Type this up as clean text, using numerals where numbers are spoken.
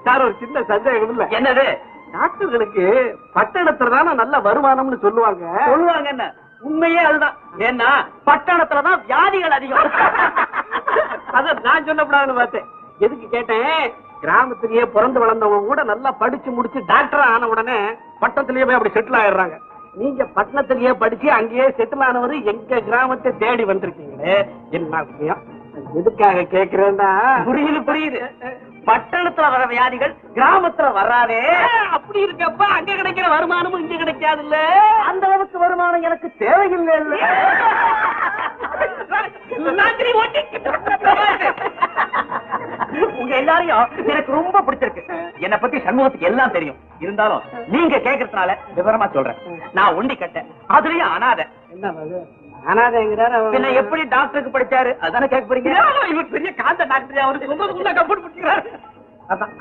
Sir ஒரு சின்ன சந்தேகம் இல்ல. என்னது? டாக்டர்களுக்கு பட்டணத்துலதானே நல்ல வருமானம்னு சொல்லுவாங்க. சொல்லுவாங்க என்ன, உண்மையே அதுதான். ஏன்னா பட்டணத்துலதான் வியாதிகள் அதிகம். அத நான் சொல்லக்கூடாதுன்னு பார்த்தேன். எதுக்கு கேட்டேன், கிராமத்திலேயே பிறந்து வளர்ந்தவங்க கூட நல்லா படிச்சு முடிச்சு டாக்டர் ஆன உடனே பட்டத்திலேயே போய் அப்படி செட்டில் ஆயிடுறாங்க. நீங்க பட்டணத்திலேயே படிச்சு அங்கேயே செட்டில் ஆனவரு எங்க கிராமத்தை தேடி வந்திருக்கீங்களே, என்ன விஷயம்? எதுக்காக கேக்குறேன்னா, புரியுது. பட்டணத்துல வர வியாதிகள் கிராமத்துல வராதே. அப்படி இருக்கப்ப அங்க கிடைக்கிற வருமானமும் இங்க கிடைக்காது இல்ல. அந்த அளவுக்கு வருமானம் எனக்கு தேவையில்லை. உங்க எல்லாரையும் எனக்கு ரொம்ப பிடிச்சிருக்கு. என்னை பத்தி சண்முகத்துக்கு எல்லாம் தெரியும். இருந்தாலும் நீங்க கேக்குறதுனால விவரமா சொல்றேன். நான் ஒண்டி கட்டேன், அதுலயும் அனாதை. என்ன அனாதைங்கிறாரு. பின்ன எப்படி டாக்டருக்கு படிச்சாரு அதானே கேட்க போறீங்க? இவர் பெரிய காந்த டாக்டர், அவருக்கு ரொம்ப கம்ப்யூட்டர் படிக்கிறாரு. அதான்